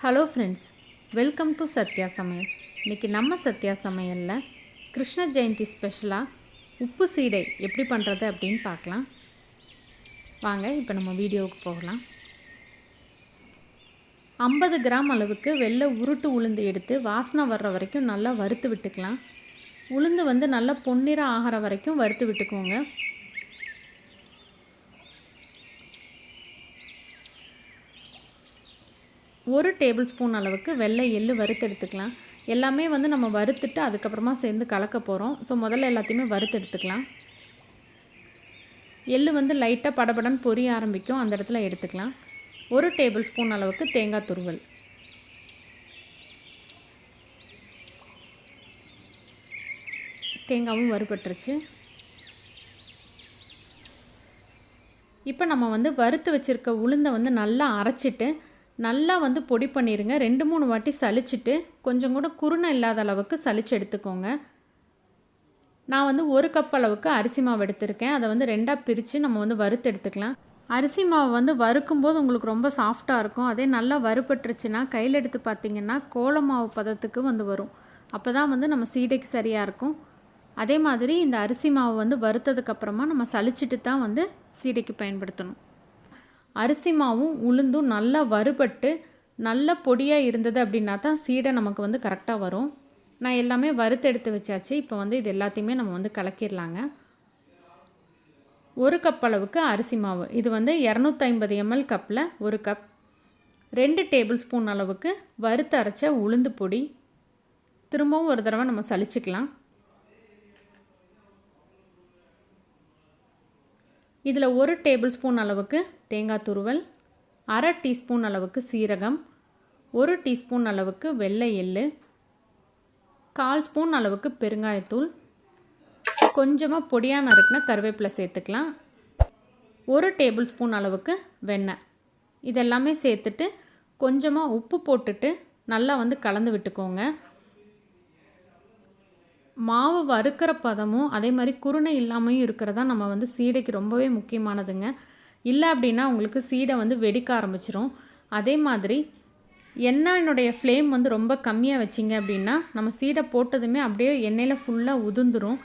Hello friends, welcome to Sathya சமையல். இன்றைக்கி நம்ம சத்யா சமையலில் கிருஷ்ண ஜெயந்தி ஸ்பெஷலாக உப்பு சீடை எப்படி பண்ணுறது அப்படின்னு பார்க்கலாம். வாங்க இப்போ நம்ம வீடியோவுக்கு போகலாம். 50 கிராம் அளவுக்கு வெள்ளை உருட்டு உளுந்து எடுத்து வாசனை வர்ற வரைக்கும் நல்லா வறுத்து விட்டுக்கலாம். உளுந்து நல்லா பொன்னிறம் ஆகிற வரைக்கும் வறுத்து விட்டுக்கோங்க. ஒரு டேபிள் ஸ்பூன் அளவுக்கு வெள்ளை எள்ளு வறுத்து எடுத்துக்கலாம். எல்லாமே நம்ம வறுத்துட்டு அதுக்கப்புறமா சேர்ந்து கலக்க போகிறோம். ஸோ முதல்ல எல்லாத்தையுமே வறுத்து எடுத்துக்கலாம். எள்ளு லைட்டாக படபடன்னு பொரிய ஆரம்பிக்கும், அந்த இடத்துல எடுத்துக்கலாம். ஒரு டேபிள் ஸ்பூன் அளவுக்கு தேங்காய் துருவல், தேங்காயும் வறுபட்டுருச்சு. இப்போ நம்ம வறுத்து வச்சுருக்க உளுந்தை நல்லா அரைச்சிட்டு நல்லா பொடி பண்ணிடுங்க. 2-3 வாட்டி சலிச்சிட்டு கொஞ்சம் கூட குருணை இல்லாத அளவுக்கு சலிச்சு எடுத்துக்கோங்க. நான் 1 கப் அளவுக்கு அரிசி மாவு எடுத்திருக்கேன். அதை 2ஆக பிரித்து நம்ம வறுத்து எடுத்துக்கலாம். அரிசி மாவு வறுக்கும்போது உங்களுக்கு ரொம்ப சாஃப்டாக இருக்கும். அதே நல்லா வறுபட்டுருச்சுன்னா கையில் எடுத்து பார்த்திங்கன்னா கோல மாவு பதத்துக்கு வரும். அப்போ தான் நம்ம சீடைக்கு சரியாக இருக்கும். அதே மாதிரி இந்த அரிசி மாவு வறுத்ததுக்கப்புறமா நம்ம சலிச்சிட்டு தான் சீடைக்கு பயன்படுத்தணும். அரிசி மாவும் உளுந்தும் நல்லா வறுபட்டு நல்ல பொடியாக இருந்தது அப்படின்னா தான் சீடை நமக்கு கரெக்டாக வரும். நான் எல்லாமே வறுத்து எடுத்து வச்சாச்சு. இப்போ இது எல்லாத்தையுமே நம்ம கலக்கிடலாங்க. 1 கப் அளவுக்கு அரிசி மாவு, இது 250 ml கப்பில் 1 கப். 2 டேபிள் ஸ்பூன் அளவுக்கு வறுத்து அரைச்ச உளுந்து பொடி. திரும்பவும் ஒரு தடவை நம்ம சலிச்சுக்கலாம். இதில் 1 டேபிள் ஸ்பூன் அளவுக்கு தேங்காய் துருவல், அரை டீஸ்பூன் அளவுக்கு சீரகம், 1 டீஸ்பூன் அளவுக்கு வெள்ளை எள்ளு, 1/4 ஸ்பூன் அளவுக்கு பெருங்காயத்தூள், கொஞ்சமாக பொடியாக நறுக்கின கருவேப்பிலை சேர்த்துக்கலாம். 1 டேபிள் ஸ்பூன் அளவுக்கு வெண்ணெய். இதெல்லாமே சேர்த்துட்டு கொஞ்சமாக உப்பு போட்டுட்டு நல்லா கலந்து விட்டுக்கோங்க. மாவு வறுக்கிற பதமும் அதே மாதிரி குருணை இல்லாமையும் இருக்கிறதா நம்ம சீடைக்கு ரொம்பவே முக்கியமானதுங்க. இல்லை அப்படின்னா உங்களுக்கு சீடை வெடிக்க ஆரம்பிச்சிரும். அதே மாதிரி எண்ணெயினுடைய ஃப்ளேம் ரொம்ப கம்மியாக வச்சிங்க அப்படின்னா நம்ம சீடை போட்டதுமே அப்படியே எண்ணெயில் ஃபுல்லாக உதிர்ந்துடும்.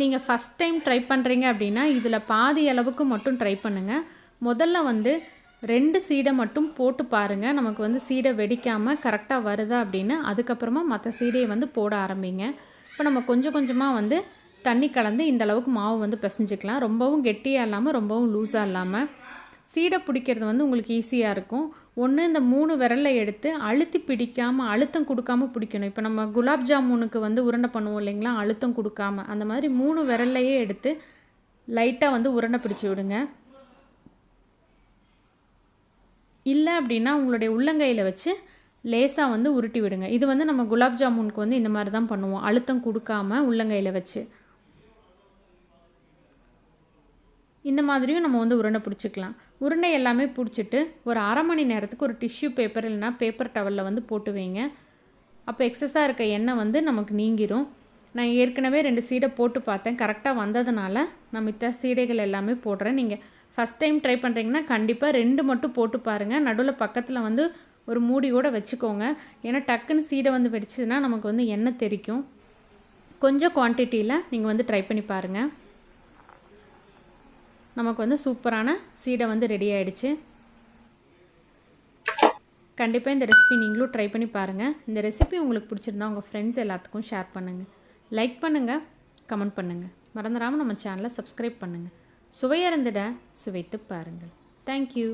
நீங்கள் ஃபஸ்ட் டைம் ட்ரை பண்ணுறீங்க அப்படின்னா இதில் பாதி அளவுக்கு மட்டும் ட்ரை பண்ணுங்கள். முதல்ல 2 சீடை மட்டும் போட்டு பாருங்கள். நமக்கு சீடை வெடிக்காமல் கரெக்டாக வருதா அப்படின்னு. அதுக்கப்புறமா மற்ற சீடையை போட ஆரம்பிங்க. இப்போ நம்ம கொஞ்சம் கொஞ்சமாக தண்ணி கலந்து இந்த அளவுக்கு மாவு பிசைஞ்சிக்கலாம். ரொம்பவும் கெட்டியாக இல்லாமல் ரொம்பவும் லூஸாக இல்லாமல். சீடை பிடிக்கிறது உங்களுக்கு ஈஸியாக இருக்கும். ஒன்று இந்த 3 விரலை எடுத்து அழுத்தி பிடிக்காமல் அழுத்தம் கொடுக்காமல் பிடிக்கணும். இப்போ நம்ம குலாப் ஜாமுனுக்கு உருண்டை பண்ணுவோம் இல்லைங்களா, அழுத்தம் கொடுக்காமல் அந்த மாதிரி 3 விரல்லையே எடுத்து லைட்டாக உருண்டை பிடிச்சி விடுங்க. இல்லை அப்படின்னா உங்களுடைய உள்ளங்கையில் வச்சு லேசாக உருட்டி விடுங்க. இது நம்ம குலாப் ஜாமுனுக்கு இந்த மாதிரி தான் பண்ணுவோம், அழுத்தம் கொடுக்காமல் உள்ளங்கையில் வச்சு. இந்த மாதிரியும் நம்ம உருண்டை பிடிச்சிக்கலாம். உருண்டை எல்லாமே பிடிச்சிட்டு ஒரு அரை மணி நேரத்துக்கு ஒரு டிஷ்யூ பேப்பர் இல்லைனா பேப்பர் டவலில் போட்டு வைங்க. அப்போ எக்ஸஸாக இருக்க எண்ணெய் நமக்கு நீங்கிரும். நான் ஏற்கனவே 2 சீடை போட்டு பார்த்தேன், கரெக்டாக வந்ததுனால நான் மித்த சீடைகள் எல்லாமே போடுறேன். நீங்கள் ஃபஸ்ட் டைம் ட்ரை பண்ணுறீங்கன்னா கண்டிப்பாக 2 மட்டும் போட்டு பாருங்கள். நடுவில் பக்கத்தில் ஒரு மூடி கூட வச்சுக்கோங்க. ஏன்னா டக்குன்னு சீடை வெடிச்சதுன்னா நமக்கு எண்ணெய் தெறிக்கும். கொஞ்சம் குவான்டிட்டியில் நீங்கள் ட்ரை பண்ணி பாருங்கள். நமக்கு சூப்பரான சீடை ரெடி ஆகிடுச்சு. கண்டிப்பாக இந்த ரெசிபி நீங்களும் ட்ரை பண்ணி பாருங்கள். இந்த ரெசிபி உங்களுக்கு பிடிச்சிருந்தா உங்கள் ஃப்ரெண்ட்ஸ் எல்லாத்துக்கும் ஷேர் பண்ணுங்கள். லைக் பண்ணுங்கள், கமெண்ட் பண்ணுங்கள். மறந்துடாமல் நம்ம சேனலை சப்ஸ்கிரைப் பண்ணுங்கள். சுவையருந்திட சுவைத்து பாருங்கள். தேங்க்யூ.